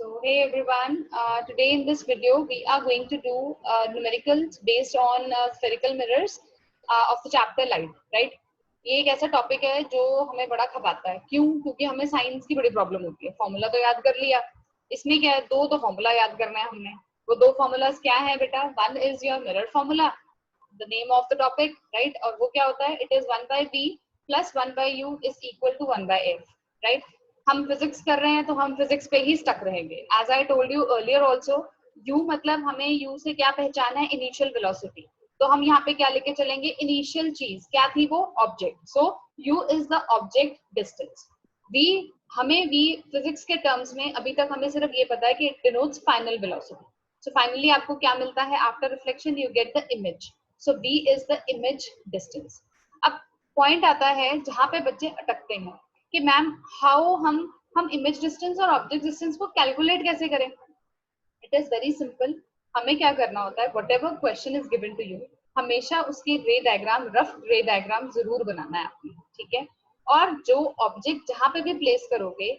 So hey everyone, today in this video we are going to do numericals based on spherical mirrors of the chapter light, right? ये एक ऐसा topic है जो हमें बड़ा खपाता है। क्यों? क्योंकि हमें साइंस की बड़ी प्रॉब्लम होती है। फॉर्मूला तो याद कर लिया, इसमें क्या है, दो तो फॉर्मूला याद करना है हमने। वो दो फॉर्मूलाज क्या है बेटा? One is your mirror formula, the name of the topic, right? और वो क्या होता है? It is 1/v plus 1/u is equal to 1/f, right? हम फिजिक्स कर रहे हैं तो हम फिजिक्स पे ही स्टक रहेंगे। As I told you earlier also, u मतलब हमें यू से क्या पहचाना है? Initial velocity. तो हम यहाँ पे क्या लेके चलेंगे? इनिशियल चीज क्या थी? वो object. So u is the object distance. V हमें वी फिजिक्स के टर्म्स में अभी तक हमें सिर्फ ये पता है कि it denotes final velocity. So finally आपको क्या मिलता है? After reflection you get the image. So v is the image distance. अब पॉइंट आता है जहां पे बच्चे अटकते हैं कि मैम हाउ हम इमेज डिस्टेंस और ऑब्जेक्ट डिस्टेंस को कैलकुलेट कैसे करें? It is very simple. हमें क्या करना होता है? Whatever question is given to you, हमेशा उसकी रे डायग्राम, रफ रे डायग्राम जरूर बनाना है आपने, ठीक है? और जो ऑब्जेक्ट जहां पे भी प्लेस करोगे,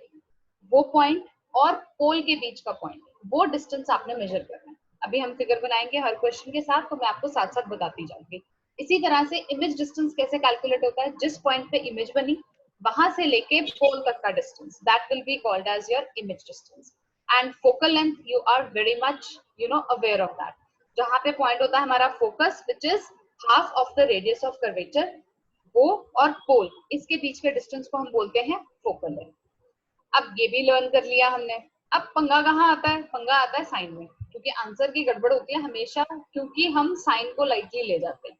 वो पॉइंट और पोल के बीच का पॉइंट, वो डिस्टेंस आपने मेजर करना है। अभी हम फिगर बनाएंगे हर क्वेश्चन के साथ, तो मैं आपको साथ साथ बताती जाऊंगी। इसी तरह से इमेज डिस्टेंस कैसे कैलकुलेट होता है? जिस पॉइंट पे इमेज बनी वहां से लेके पोल तक का distance, that will be called as your image distance. And focal length, you are very much aware of that. जहां पे पॉइंट होता है हमारा focus, which is half of the radius of curvature, वो और पोल, इसके बीच के डिस्टेंस को हम बोलते हैं फोकल लेंथ। अब ये भी लर्न कर लिया हमने। अब पंगा कहाँ आता है? पंगा आता है साइन में, क्योंकि आंसर की गड़बड़ होती है हमेशा, क्योंकि हम साइन को लाइटली ले जाते हैं।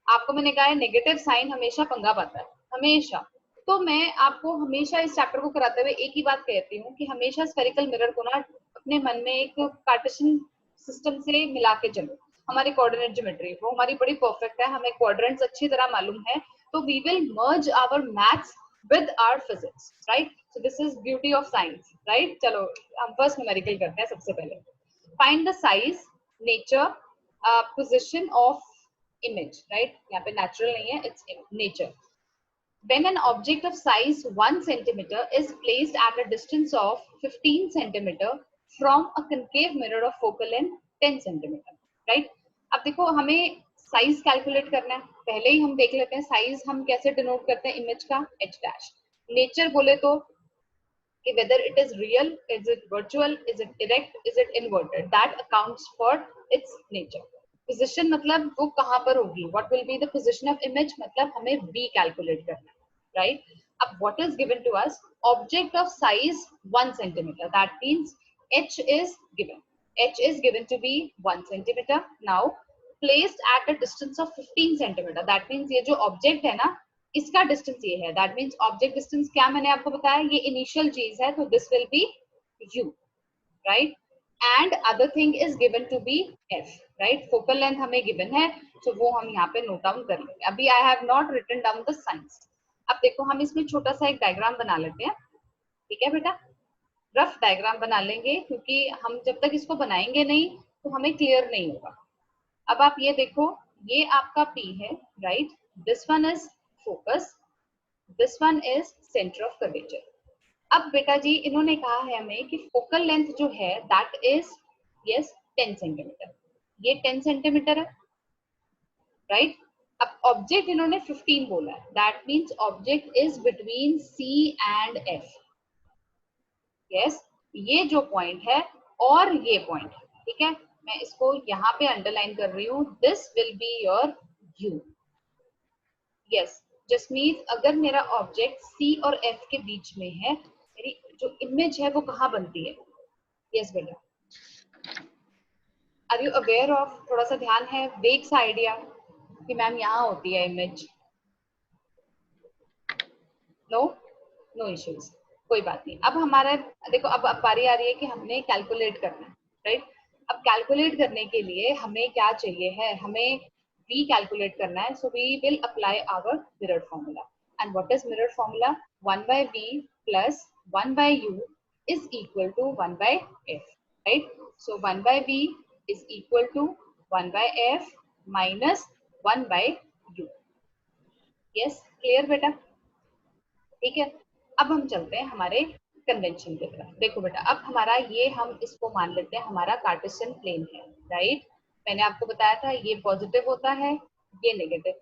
आपको मैंने कहा है नेगेटिव साइन हमेशा पंगा पाता है, हमेशा। तो मैं आपको हमेशा इस चैप्टर को कराते हुए एक ही बात कहती हूँ कि हमेशा स्फेरिकल मिरर को ना अपने मन में एक कार्टेशियन सिस्टम से मिला के चलो। हमारी कोऑर्डिनेट ज्योमेट्री वो हमारी बड़ी परफेक्ट है, हमें क्वाड्रेंट्स अच्छी तरह मालूम है, तो we will merge our maths with our physics, right? So this is beauty of science, right? चलो हम फर्स्ट न्यूमेरिकल करते हैं। सबसे पहले find the size, nature, position of image, right? यहाँ पे natural नहीं है, it's nature. When an object of size 1 centimeter is placed at a distance of 15 centimeter from a concave mirror of focal length 10 centimeter, right? अब देखो हमें size calculate करना है। पहले ही हम देख लेते हैं साइज हम कैसे डिनोट करते हैं इमेज का, h डैश। नेचर बोले तो कि whether it is real, is it virtual, is it erect, is it inverted, that accounts for its nature. Position मतलब वो कहाँ पर होगी, what will be the position of image, मतलब हमें v कैलकुलेट करना है, राइट? अब what is given to us? Object of size 1 centimetre, that means h is given to be 1 centimeter. Now placed at a distance of 15 centimeter, that means ये जो object है ना, इसका डिस्टेंस ये है, दैट मींस ऑब्जेक्ट डिस्टेंस क्या मैंने आपको बताया, ये इनिशियल चीज है, तो this will be u, right? And other thing is given to be f, right? Focal length हमें गिवन है, तो वो हम यहाँ पे नोट डाउन कर लेंगे। अभी I have not written down the science. अब देखो हम इसमें छोटा सा एक डायग्राम बना लेते हैं, ठीक है बेटा? रफ डायग्राम बना लेंगे, क्योंकि हम जब तक इसको बनाएंगे नहीं तो हमें क्लियर नहीं होगा। अब आप ये देखो, ये आपका P है, right? This one is focus, this one is centre of curvature. अब बेटा जी इन्होंने कहा है हमें कि फोकल लेंथ जो है दैट इज यस 10 सेंटीमीटर। ये 10 सेंटीमीटर है, राइट? अब ऑब्जेक्ट इन्होंने 15 बोला है, that means object is between C and F। Yes, ये जो पॉइंट है और ये पॉइंट, ठीक है? मैं इसको यहाँ पे अंडरलाइन कर रही हूँ, this will be your U। Yes, just means अगर मेरा ऑब्जेक्ट C और F के बीच में है, मेरी जो इमेज है वो कहाँ बनती है? यस बेटा, आर यू अवेयर ऑफ? थोड़ा सा ध्यान है, वेग सा आइडिया कि मैम यहाँ होती है इमेज। नो नो इश्यूज, कोई बात नहीं। अब हमारा देखो, अब बारी आ रही है कि हमने कैलकुलेट करना है, राइट? अब कैलकुलेट करने के लिए हमें क्या चाहिए है? हमें v कैलकुलेट करना है, so we will apply our mirror formula. And what is mirror formula? 1/v plus 1/u is equal to 1/f, right? So 1/v is equal to 1/f minus 1/u. Yes, clear बेटा? ठीक है, अब हम चलते हैं हमारे कन्वेंशन की तरफ। देखो बेटा, अब हमारा ये, हम इसको मान लेते हैं हमारा कार्टेशियन प्लेन है, राइट। मैंने आपको बताया था ये पॉजिटिव होता है, ये नेगेटिव।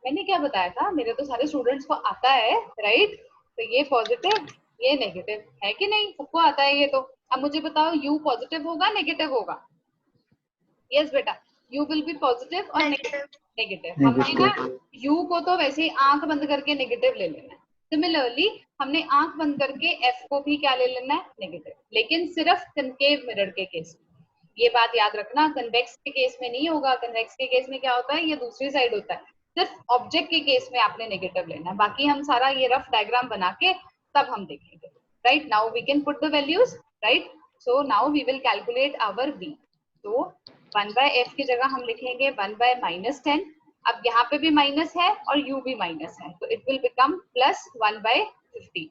मैंने क्या बताया था, मेरे तो सारे स्टूडेंट्स को आता है, राइट। तो ये पॉजिटिव, ये नेगेटिव है कि नहीं, सबको आता है ये तो। अब मुझे बताओ, यू पॉजिटिव होगा नेगेटिव होगा? यस बेटा, यू विल बी पॉजिटिव और नेगेटिव। हमने ना यू को तो वैसे ही आंख बंद करके नेगेटिव ले लेना है। सिमिलरली हमने आंख बंद करके एफ को भी क्या ले लेना है, नेगेटिव, लेकिन सिर्फ कनकेव मिरर के केस में। ये बात याद रखना, कन्वेक्स के केस में नहीं होगा। कन्वेक्स के केस में क्या होता है, ये दूसरी साइड होता है। सिर्फ ऑब्जेक्ट के केस में आपने नेगेटिव लेना है, बाकी हम सारा ये रफ डायग्राम बना के तब हम देखेंगे। Right, now we can put the values, right. So now we will calculate our v। तो 1/f की जगह हम लिखेंगे 1/-10। अब यहाँ पे भी माइनस है और u भी माइनस है, तो it will become plus 1/50,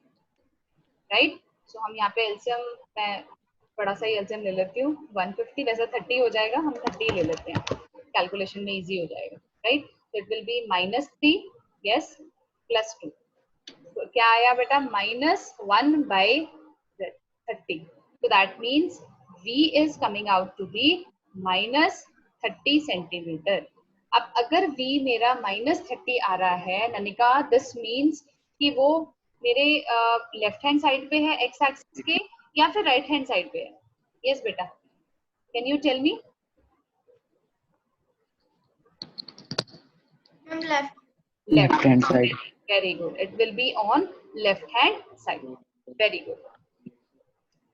right. So हम यहाँ पे एलसीएम, मैं बड़ा सा ही एलसीएम ले लेती हूँ, 150, वैसे 30 हो जाएगा, हम 30 ले लेते हैं, कैलकुलेशन में इजी हो जाएगा, राइट। तो इट विल बी -3, यस, +2। तो क्या आया बेटा, -1/30। तो that means v is coming out to be -30 centimetre. अब अगर v मेरा -30 आ रहा है ननिका, दिस मीन्स कि वो मेरे लेफ्ट हैंड साइड पे है एक्स एक्सिस के, या फिर राइट हैंड साइड पे है? यस बेटा, can you tell me? Left hand side. Very good, it will be on left hand side. Very good.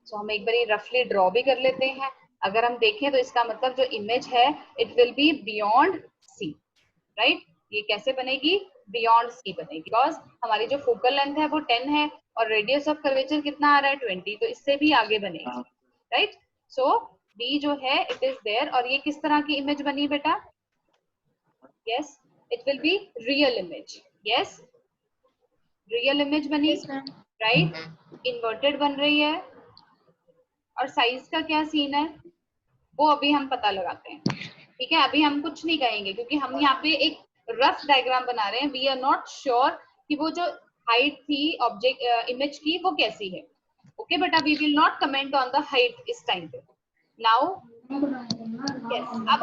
So हम एक बारी रफली ड्रॉ भी कर लेते हैं। अगर हम देखें तो इसका मतलब जो इमेज है, it will be beyond C, right. ये कैसे बनेगी, बियॉन्ड सी बनेगी, बिकॉज हमारी जो फोकल लेंथ है वो 10 है और रेडियस ऑफ कर्वेचर कितना आ रहा है, 20, तो इससे भी आगे बनेगी, राइट। सो बी जो है इट इज देयर। और ये किस तरह की इमेज बनी बेटा? Yes, it will be real image. Yes, real image बनी, राइट। इन्वर्टेड बन रही है, और साइज का क्या सीन है वो अभी हम पता लगाते हैं, ठीक है। अभी हम कुछ नहीं कहेंगे क्योंकि हम यहाँ पे एक रफ डायग्राम बना रहे हैं। वी आर नॉट श्योर कि वो जो हाइट थी ऑब्जेक्ट इमेज की वो कैसी है, ओके बेटा। We will not comment on the height इस टाइम पे। नाउ यस, अब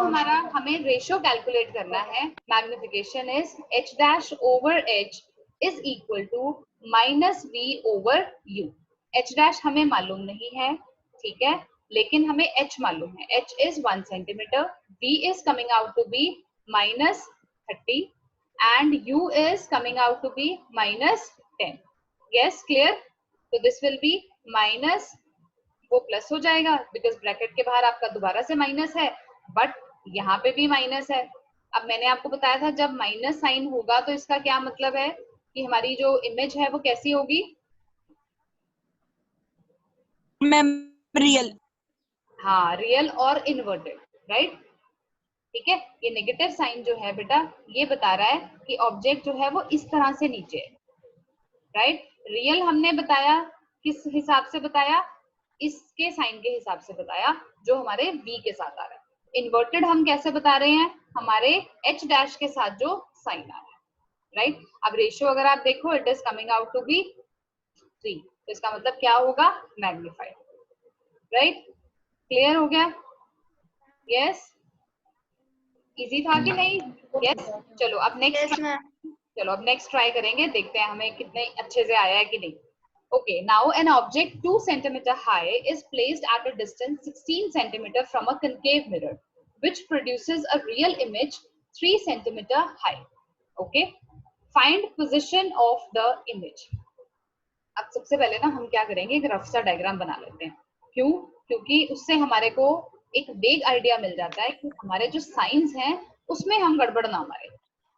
हमें रेशियो कैलकुलेट करना है। Magnification is h'/h is equal to -v/u। h' हमें मालूम नहीं है, ठीक है, लेकिन हमें h मालूम है। h is 1 centimetre, v is coming out to be -30 and u is coming out to be -10. Yes, clear? So this will be minus, वो प्लस हो जाएगा बिकॉज ब्रैकेट के बाहर आपका दोबारा से माइनस है, बट यहाँ पे भी माइनस है। अब मैंने आपको बताया था जब माइनस साइन होगा तो इसका क्या मतलब है कि हमारी जो इमेज है वो कैसी होगी? Ma'am real. हाँ, रियल और इन्वर्टेड, राइट, ठीक है। ये नेगेटिव साइन जो है बेटा, ये बता रहा है कि ऑब्जेक्ट जो है वो इस तरह से नीचे है, राइट। रियल हमने बताया किस हिसाब से बताया, इसके साइन के हिसाब से बताया जो हमारे v के साथ आ रहा है। इन्वर्टेड हम कैसे बता रहे हैं, हमारे h' के साथ जो साइन आ रहा है, राइट। अब रेशियो अगर आप देखो, it is coming out to be 3, तो इसका मतलब क्या होगा, मैग्नीफाइड, राइट। क्लियर हो गया? यस, इजी था कि नहीं? यस, चलो अब नेक्स्ट ट्राई करेंगे, देखते हैं हमें कितने अच्छे से आया है कि नहीं। Okay, now an object 2 centimeter high is placed at a distance 16 centimeter from a concave mirror, which produces a real image 3 centimeter high. Okay, find position of the image. अब सबसे पहले ना हम क्या करेंगे, एक रफ सा डायग्राम बना लेते हैं। क्यों? क्योंकि उससे हमारे को एक वेग आइडिया मिल जाता है कि हमारे जो साइंस हैं उसमें हम गड़बड़ ना मारे।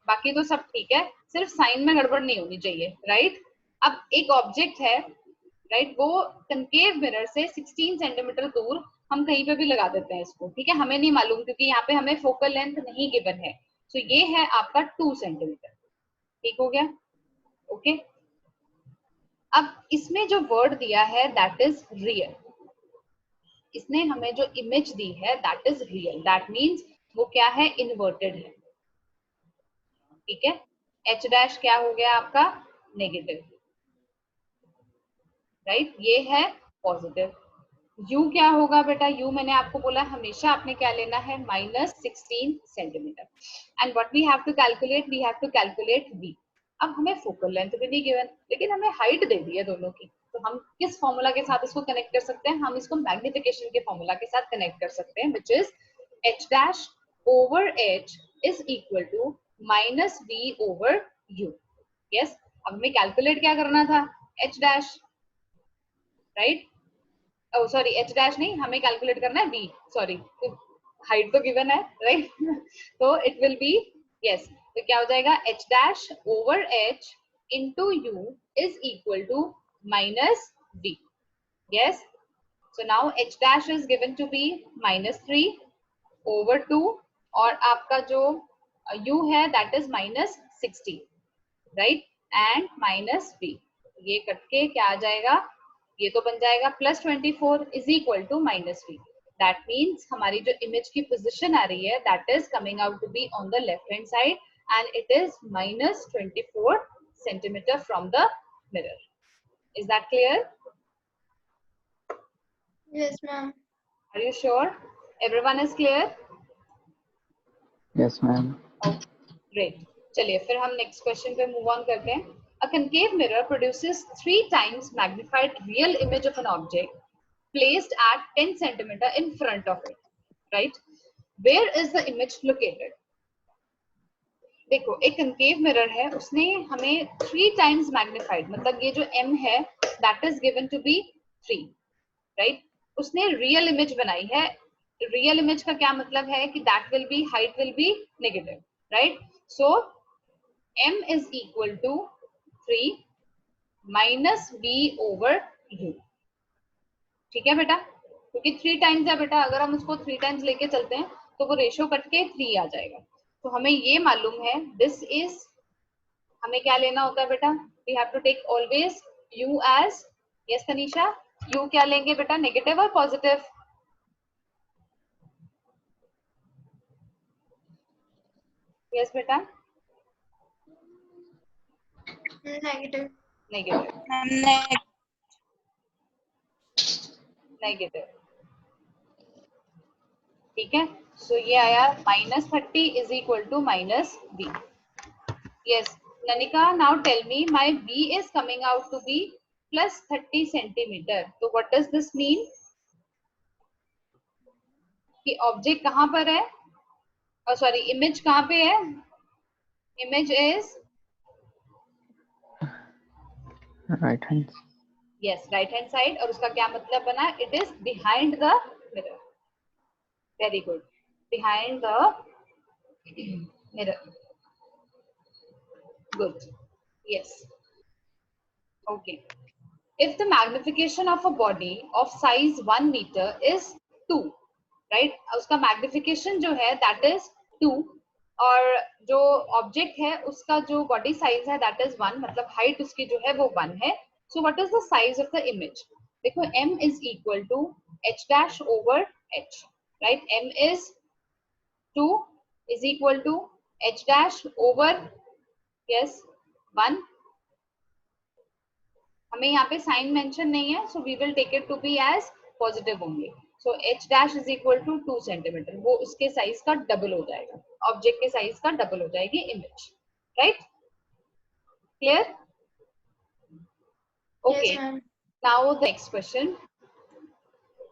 बाकी तो सब ठीक है, सिर्फ साइन में गड़बड़ नहीं होनी चाहिए, राइट। अब एक ऑब्जेक्ट है, राइट, वो कनकेव मिरर से 16 सेंटीमीटर दूर हम कहीं पे भी लगा देते हैं इसको, ठीक है। हमें नहीं मालूम क्योंकि यहाँ पे हमें फोकल लेंथ नहीं गिवन है। तो ये है आपका 2 सेंटीमीटर, ठीक हो गया, ओके। अब इसमें जो वर्ड दिया है दैट इज रियल, इसने हमें जो इमेज दी है that is real, that means वो क्या है, इन्वर्टेड है, ठीक है। h' क्या हो गया आपका, नेगेटिव, राइट, ये है पॉजिटिव। u क्या होगा बेटा, u मैंने आपको बोला हमेशा आपने क्या लेना है, -16 centimetre. And what we have to calculate v। अब हमें फोकल लेंथ भी नहीं गिवन, लेकिन हमें हाइट दे दी है दोनों की, तो हम किस फॉर्मूला के साथ इसको कनेक्ट कर सकते हैं, हम इसको मैग्निफिकेशन के फॉर्मूला के साथ कनेक्ट कर सकते हैं, which is h dash over h is equal to minus v over u। yes, अब हमें कैलकुलेट क्या करना था, h dash, राइट, ओ सॉरी h dash नहीं, हमें कैलकुलेट करना है v, सॉरी हाइट तो गिवन है, राइट तो इट विल बी, यस, तो क्या हो जाएगा, h dash over h into u is equal to minus v। yes, so now h dash is given to be -3 over 2 और आपका जो u है that is -60, right, and minus v, ये cut के क्या आ जाएगा, ये तो बन जाएगा +24 is equal to -v। That means हमारी जो इमेज की पोजिशन आ रही है that is coming out to be on the left hand side and it is -24 centimetre from the mirror. Is that clear? Yes, ma'am. Are you sure everyone is clear? Yes, ma'am. Great, चलिए फिर हम next question पे move on करते हैं। A concave mirror produces 3 times magnified real image of an object placed at 10 centimeter in front of it, right? Where is the image located? देखो, एक concave mirror है, उसने हमें 3 times magnified, मतलब ये जो m है that is given to be 3, right? उसने real image बनाई है। real image का क्या मतलब है कि that will be, height will be negative, right? So m is equal to 3 minus v over u। ठीक है बेटा, क्योंकि 3 टाइम्स है बेटा, अगर हम उसको 3 टाइम्स लेके चलते हैं तो वो रेशियो कट के 3 आ जाएगा। तो हमें ये मालूम है दिस इज, हमें क्या लेना होता है बेटा, we have to take always u as, yes Tanisha, u क्या लेंगे बेटा, नेगेटिव और पॉजिटिव? यस बेटा, Negative. नेगेटिव, नेगेटिव, ठीक है। सो ये आया -30 is equal to -v। Yes Nanika, now tell me, my v is coming out to be +30 centimetre, तो व्हाट डज दिस मीन कि ऑब्जेक्ट कहां पर है, और सॉरी इमेज कहां पे है, image is Right hand. Yes right hand side, और उसका क्या मतलब बना, it is behind the mirror. Very good, behind the mirror, good, yes, okay। If the magnification of a body of size 1 meter is 2, right, उसका magnification जो है that is 2, और जो ऑब्जेक्ट है उसका जो बॉडी साइज है that is 1, मतलब हाइट उसकी जो है वो 1 है। so what is the size of the image? देखो m is equal to h dash over h, right, m is 2 is equal to h dash over, yes, 1, हमें यहाँ पे साइन मेंशन नहीं है, so we will take it to be as positive only. So h dash is equal to 2 centimetre, वो उसके size का double हो जाएगा, ऑब्जेक्ट के साइज का डबल हो जाएगी image, right, clear? Okay, Yes, ma'am. Now the next question,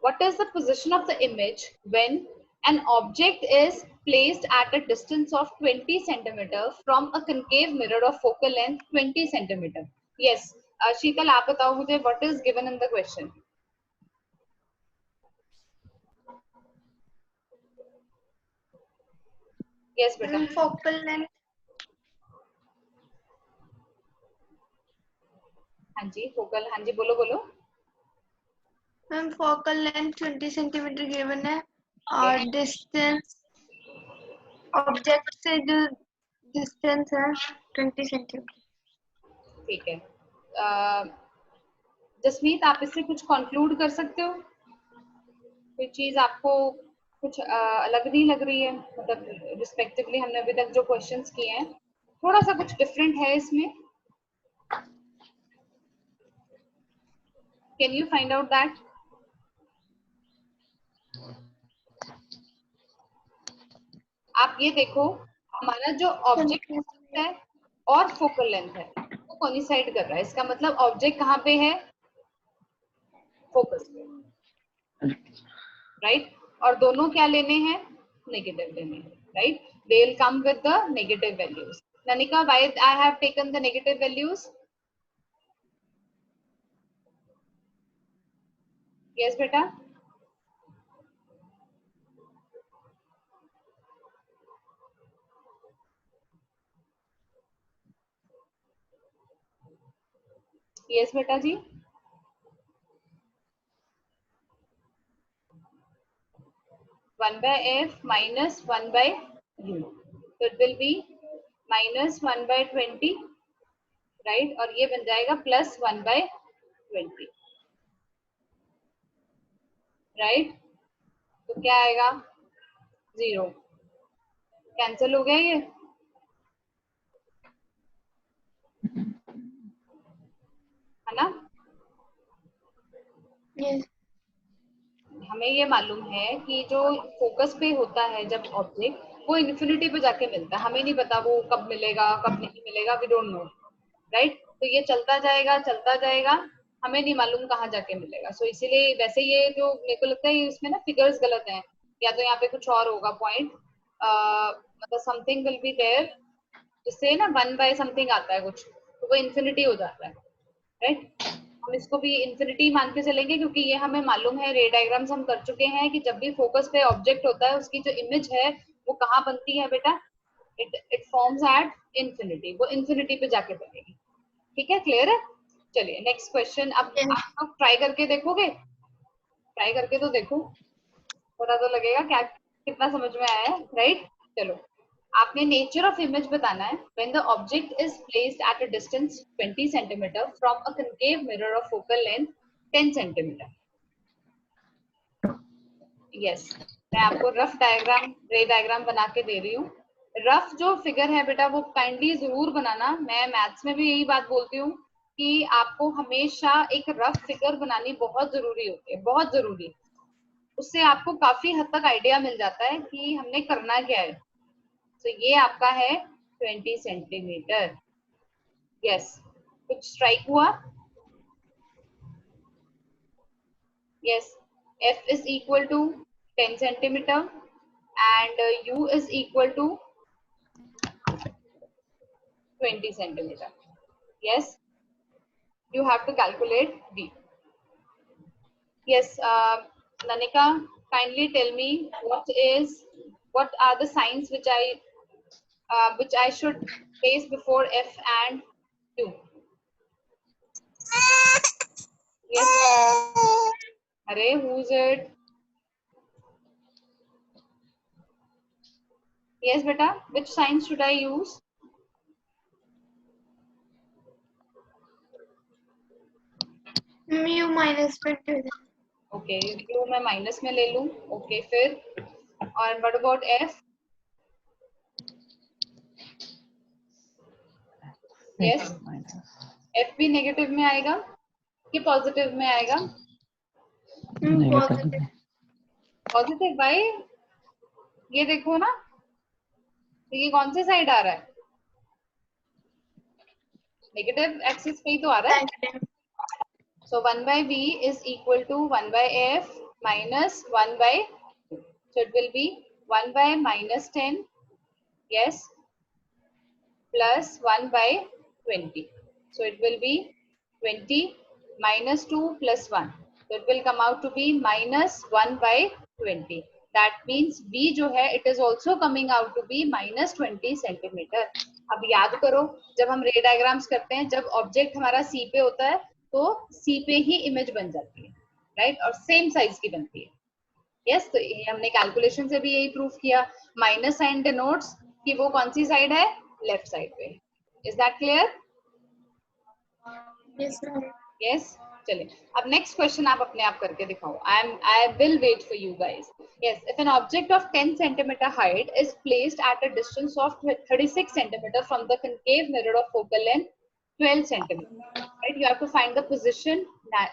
what is the position of the image when an object is placed at a distance of 20 centimeter from a concave mirror of focal length 20 centimeter? Yes, शीतल आप बताओ मुझे, what is given in the question? Yes बेटा, Focal length. हाँ जी focal, हाँ जी बोलो बोलो। Ma'am, focal length 20 centimeter given है और distance object से जो distance है 20 centimeter। ठीक है, जसमीत आप इससे कुछ कंक्लूड कर सकते हो, कोई चीज आपको कुछ अलग नहीं लग रही है, मतलब रिस्पेक्टिवली हमने अभी तक जो क्वेश्चंस किए हैं थोड़ा सा कुछ डिफरेंट है इसमें? Can you find out that? आप ये देखो, हमारा जो ऑब्जेक्ट है और फोकल लेंथ है वो कोइंसाइड कर रहा है, इसका मतलब ऑब्जेक्ट कहाँ पे है? फोकस पे, राइट? और दोनों क्या लेने हैं? नेगेटिव लेने हैं, right? They will come with the negative values. Nanika, why I have taken the negative values? Yes, beta. Yes, beta ji. One by f minus 1 by u. So it will be minus 1 by 20, right? और ये बन जाएगा plus 1 by 20, right? तो क्या आएगा? 0. Cancel हो गया ये? है ना? Yes. हमें ये मालूम है कि जो फोकस पे होता है जब ऑब्जेक्ट, वो इन्फिनिटी पे जाके मिलता है, हमें नहीं पता वो कब मिलेगा कब नहीं मिलेगा, वी डोंट नो, राइट? तो ये चलता जाएगा, हमें नहीं मालूम कहाँ जाके मिलेगा। सो इसीलिए वैसे ये जो मेरे को लगता है इसमें ना फिगर्स गलत हैं, या तो यहाँ पे कुछ और होगा पॉइंट, मतलब समथिंग विल बी देयर जिससे ना 1 बाय समथिंग आता है कुछ, तो वो इन्फिनिटी हो जाता है, राइट? हम इसको भी इन्फिनिटी मान के चलेंगे क्योंकि ये हमें मालूम है, रे डायग्राम्स हम कर चुके हैं कि जब भी फोकस पे ऑब्जेक्ट होता है उसकी जो इमेज है वो कहाँ बनती है बेटा? इट फॉर्म्स एट इन्फिनिटी, वो इन्फिनिटी पे जाके बनेगी। ठीक है, क्लियर है? चलिए नेक्स्ट क्वेश्चन। अब आप लोग ट्राई करके देखोगे? ट्राई करके तो देखो, पता तो लगेगा क्या कितना समझ में आया है, राइट? चलो, आपने नेचर ऑफ इमेज बताना है। When the object is placed at a distance 20 centimetre from a concave mirror of focal length 10 centimetre. Yes, मैं आपको रफ डायग्राम, रे डायग्राम बना के दे रही हूँ। रफ जो फिगर है बेटा वो काइंडली जरूर बनाना। मैं मैथ्स में भी यही बात बोलती हूँ कि आपको हमेशा एक रफ फिगर बनानी बहुत जरूरी होती है, बहुत जरूरी। उससे आपको काफी हद तक आइडिया मिल जाता है कि हमने करना क्या है। तो ये आपका है 20 सेंटीमीटर। यस, कुछ स्ट्राइक हुआ? Yes, F is equal to 10 centimeter and U is equal to 20 centimeter. Yes, you have to calculate B. Yes, Nanika, kindly tell me what are the signs which I should place before F and U. Yes. Arey, who's it? Yes, beta. Which signs should I use? mu minus में दे देना। Okay, U मैं minus में ले लूं। Okay, फिर और what about F? Yes, F भी negative में आएगा कि पॉजिटिव में आएगा? Positive. पॉजिटिव भाई, ये देखो ना, तो ये कौन सी साइड आ रहा है? नेगेटिव एक्सिस पे ही तो आ रहा है। Negative. So 1 by V is equal to 1 by F minus 1 by, so it will be 1 by minus 10, yes, plus 1 by 20. So it will be 20 minus 2 plus 1. So it will come out to be minus 1 by 20. That means V जो है it is also coming out to be minus 20 centimeter. अब याद करो, जब हम रे diagrams करते हैं, जब ऑब्जेक्ट हमारा सी पे होता है तो सी पे ही इमेज बन जाती है, राइट? और सेम साइज की बनती है। यस, तो ये हमने कैलकुलेशन से भी यही प्रूफ किया। माइनस साइन डिनोट्स कि वो कौन सी साइड है? लेफ्ट साइड पे। Is that clear? Yes, ma'am. Yes, चलिए अब नेक्स्ट क्वेश्चन आप अपने आप करके दिखाओ। I will wait for you guys. Yes, if an object of 10 centimeter height is placed at a distance of 36 centimeter from the concave mirror of focal length 12 centimeter, right? You have to find the position,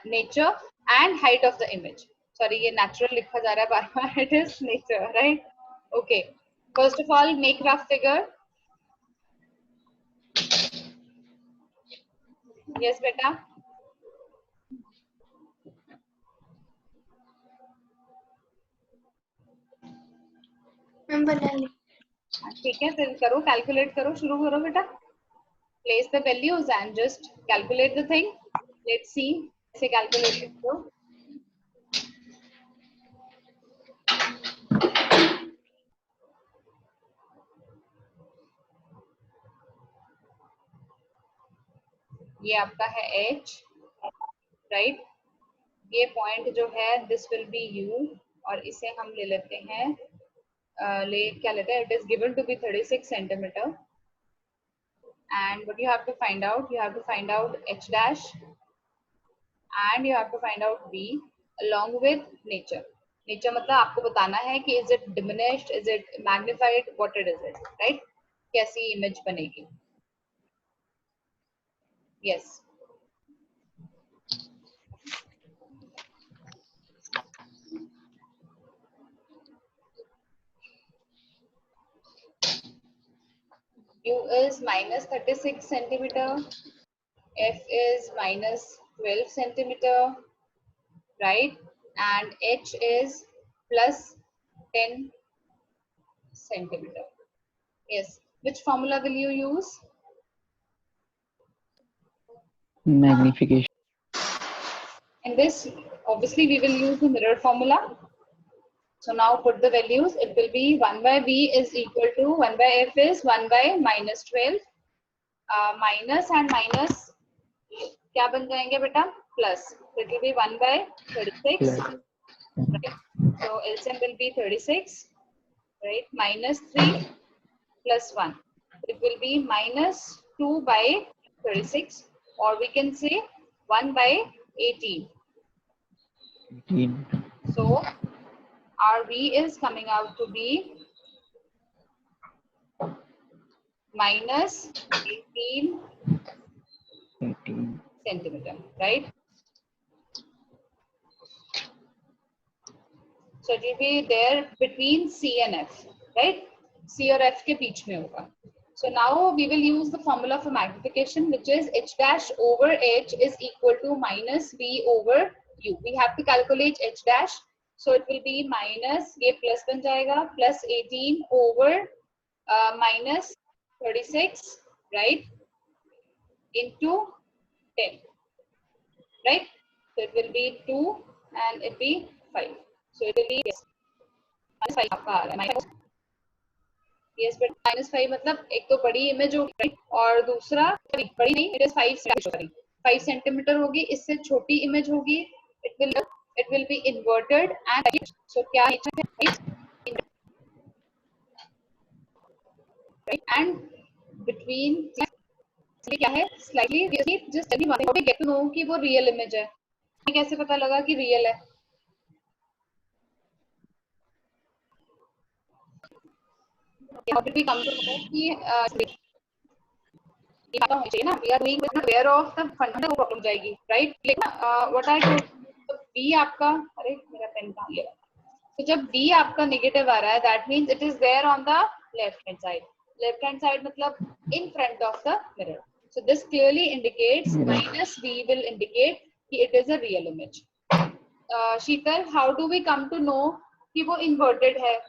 nature and height of the image. Sorry, ये natural लिखा जा रहा है बार बार. It is nature, right? Okay. First of all, make rough figure. Yes, beta. Ma'am बना ली. ठीक है, फिर करो, कैलकुलेट करो, शुरू करो बेटा. Place the values and just calculate the thing. Let's see कैसे calculate करो. ये आपका है h, right? ये point जो है this will be u और इसे हम ले लेते हैं क्या लेते हैं? It is given to be 36 centimeter. And what you have to find out? You have to find out h dash and you have to find out b along with nature. Nature मतलब आपको बताना है कि is it diminished, is it magnified, what it is, right? कैसी image बनेगी? Yes. U is minus 36 centimeter, F is minus 12 centimeter, right? And H is plus 10 centimeter. Yes. Which formula will you use? Magnification. In this, obviously, we will use the mirror formula. So now put the values. It will be 1 by V is equal to 1 by F is 1 by minus 12. Minus and minus क्या बन जाएंगे बेटा? Plus. So it will be 1 by 36. Right. So LCM will be 36. Right. Minus 3 plus 1. It will be minus 2 by 36. Or we can say 1 by 18. 18. So our V is coming out to be minus 18 centimeter, right? So it will be there between C and F, right? C or F के बीच में होगा. So now we will use the formula for magnification, which is H dash over H is equal to minus V over U. We have to calculate H dash. So it will be minus, ये plus बन जाएगा, plus 18 over minus 36, right? Into 10, right? So it will be 2 and it will be 5. So it will be yes, minus 5 आपका आ रहा है minus. Yes, but minus 5 मतलब एक तो बड़ी इमेज होगी और दूसरा बड़ी नहीं, it is 5 सेंटीमीटर होगी, इससे छोटी इमेज होगी. It will be inverted and so क्या nature है, right? And between क्या है slightly just tell me one thing, how do you get to know कि वो real image है? कैसे पता लगा कि real है? How did we come to know कि पता होना चाहिए ना? We are doing this aware of the fundamental problem जाएगी, right? लेकिन what I told तो B आपका, अरे मेरा पेन कहाँ गया? तो जब B आपका negative आ रहा है, that means it is there on the left hand side. Left hand side मतलब in front of the mirror. So this clearly indicates minus V will indicate कि it is a real image. Sheetal, how do we come to know कि वो inverted है?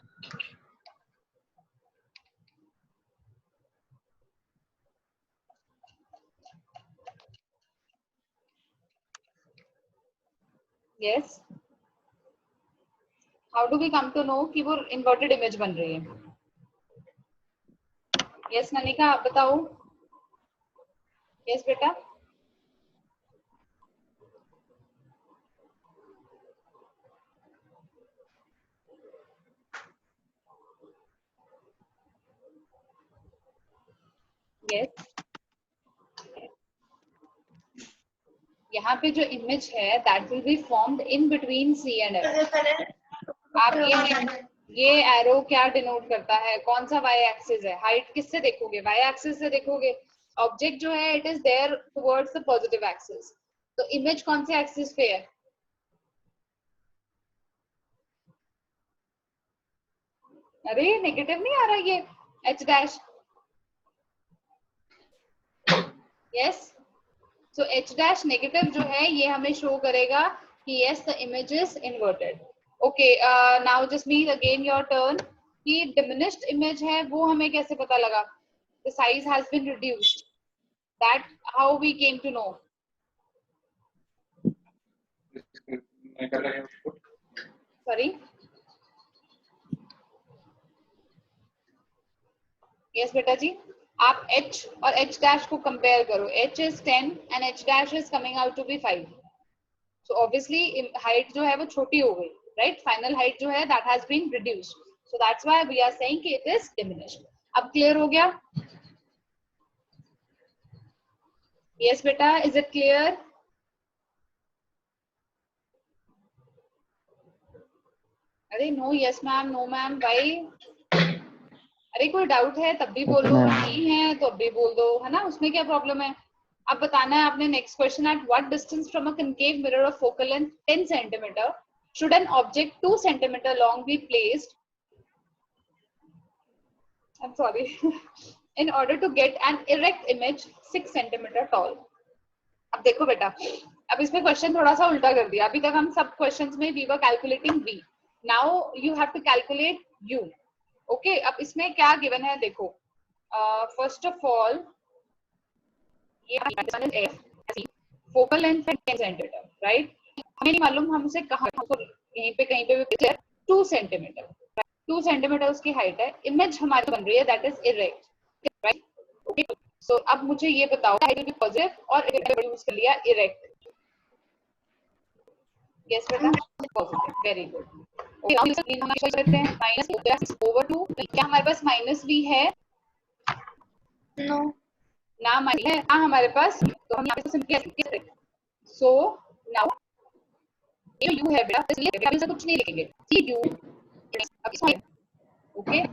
Yes. How do we come to know कि वो inverted image बन रही है? Yes, ननिका आप बताओ. Yes, बेटा. Yes. यहाँ पे जो image है, that will be formed in between C and F. आप ये arrow क्या denote करता है? कौन सा y axis है? Height किससे देखोगे? Y axis से देखोगे. ऑब्जेक्ट जो है it is there towards the positive axis, तो इमेज कौन से एक्सिस पे है? अरे नेगेटिव नहीं आ रहा ये h dash, yes, so h dash negative जो है ये हमें शो करेगा कि yes the image is inverted. Okay, now just mean again your turn. कि डिमिनिश्ड इमेज है वो हमें कैसे पता लगा? The size has been reduced, that how we came to know? Sorry, yes बेटा जी, आप h और h डैश को कंपेयर करो. h is 10 and h dash is coming out to be 5. So obviously height जो है वो छोटी हो गई, right? Final height जो है that has been reduced. So that's why we are saying कि it is diminished. अब clear हो गया? Yes बेटा, is it clear? अरे no yes ma'am, no ma'am, why? अरे कोई डाउट है तब भी बोलो, नहीं है तो अब भी बोल दो, है ना, उसमें क्या प्रॉब्लम है? अब बताना है आपने. Next question, at what distance from a concave mirror of focal length 10 centimetre should an object 2 centimetre long be placed, I am sorry, in order to get an erect image 6 centimetre tall. अब देखो बेटा, अब इसमें question थोड़ा सा उल्टा कर दिया. अभी तक हम सब क्वेश्चंस में we were calculating v, now you have to calculate u. Okay, अब इसमें क्या गिवन है देखो. फर्स्ट ऑफ ऑल ये फोकल लेंथ है 10 सेंटीमीटर, राइट? हमें नहीं मालूम हमसे कहाँ, हमको कहीं पे भी 2 सेंटीमीटर, 2 सेंटीमीटर उसकी हाइट है. इमेज हमारी बन रही है that is erect, right? Okay, so अब मुझे ये बताओ हाइट विल बी पॉजिटिव और यूज कर लिया इरेक्ट. यस बेटा, पॉजिटिव, वेरी गुड. ओके, अब इसे हम करते हैं -6/2. क्या हमारे पास माइनस भी है? नो ना माइनस है, हाँ हमारे पास, तो हम यहाँ पे सिंपली ऐसे लिख सकते हैं. सो नाउ ये u है बेटा, इसलिए बेटा से कुछ नहीं लिखेंगे, सी u. अब इसमें ओके, ये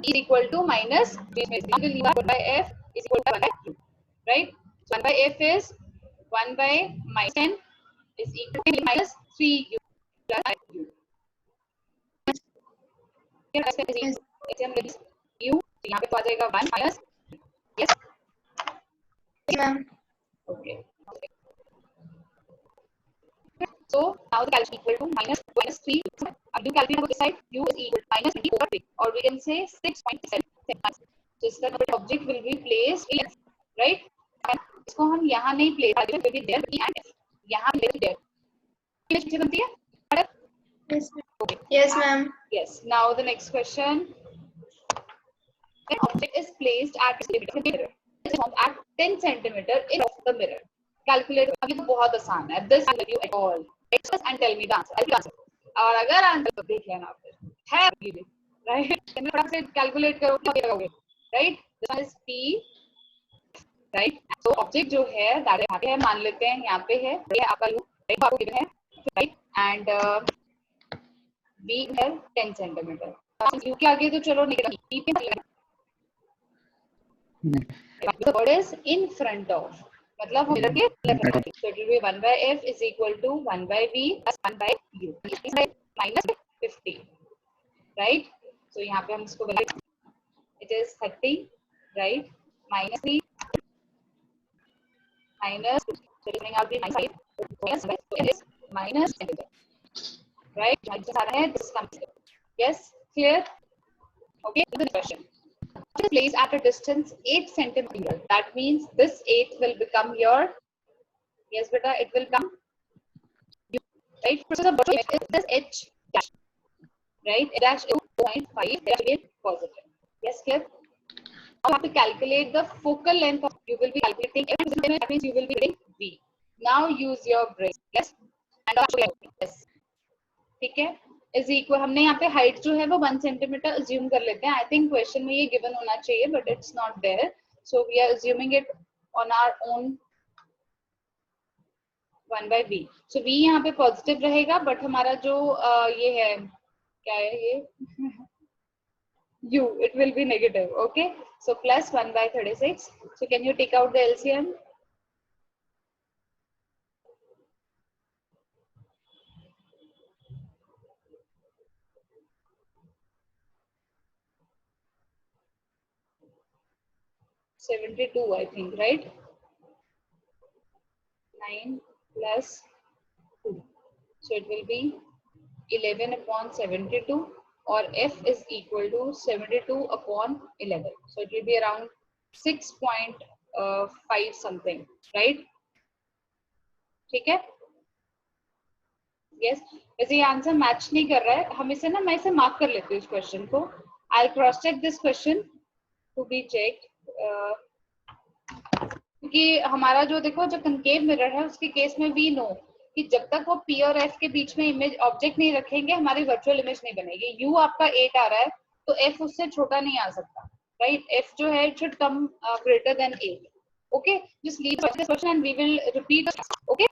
इज इक्वल टू माइनस इसमें से will leave 1/f is equal to 1/u, right? 1/f is 1/-10 is equal to minus 3u plus u. u यहाँ पे तो आ जाएगा 1 minus, yes ma'am. okay. So now the calculation equal to minus 3. अब do calculate this side, u is equal to minus 20/3, or we can say 6.7. So इसका object will be placed in, right? इसको हम यहाँ नहीं place करेंगे, will be there and यहाँ there there. कितनी बनती है? Yes ma'am. Okay. Yes ma'am. Yes. Now the next question. An object is placed at the mirror. At 10 centimeter in the mirror. Calculate. अभी तो बहुत आसान है. This will you at all. And tell me the answer. I'll answer. और अगर answer देख लेना फिर है भी, राइट? इन्हें थोड़ा सा कैलकुलेट करो क्या लगाओगे, right? This one is p, right? So object जो है दैट यहाँ पे है, मान लेते हैं यहाँ पे है, ये आपका लूप, राइट? आपको गिवन है, राइट? एंड b है 10 सेंटीमीटर. u के आगे तो चलो नेगेटिव p पे लगा, the word is in front of, मतलब मिरर के left side. So it will be 1/f is equal to 1/v plus 1/u minus 50, right? So यहाँ पे हम इसको बनाएंगे, it is 30, right? minus 3 minus, so coming out the minus 5, yes, so it is minus 10, right? Minus आ रहा है, this comes, yes, clear? Okay, the question. Place at a distance 8 centimeter. That means this 8 will become your, yes beta, it will come u, right? So the bottom is this h dash, right? H dash is 0.5, dash is positive. Yes, clear? Now you have to calculate the focal length of, you will be calculating every, that means you will be getting v. Now use your brain, yes, and yes, ठीक है? Is equal, हमने यहाँ पे height जो है वो 1 centimetre assume कर लेते हैं. आई थिंक क्वेश्चन में ये गिवन होना चाहिए but it's not there, so we are assuming it on our own 1/v. So v यहाँ पे पॉजिटिव रहेगा, बट हमारा जो ये है, क्या है ये u, it will be negative. Okay, so plus 1 by 36. So can you take out the LCM? $72, I think, right? 9 plus 2. So it will be 11 upon 72, or f is equal to 72 upon 11. So it will be around 6.5 something, right? ठीक है? Yes. वैसे ये answer match नहीं कर रहा है, हम इसे ना, मैं इसे मार्क कर लेती हूँ इस क्वेश्चन को. I'll cross check this question to be checked. क्योंकि हमारा जो देखो जो कंकेव मिरर है उसके केस में वी नो कि जब तक वो पी और एफ के बीच में इमेज ऑब्जेक्ट नहीं रखेंगे हमारी वर्चुअल इमेज नहीं बनेगी. यू आपका 8 आ रहा है तो एफ उससे छोटा नहीं आ सकता, राइट? एफ जो है it should come greater than 8. Okay, just leave this question and we will repeat. Okay,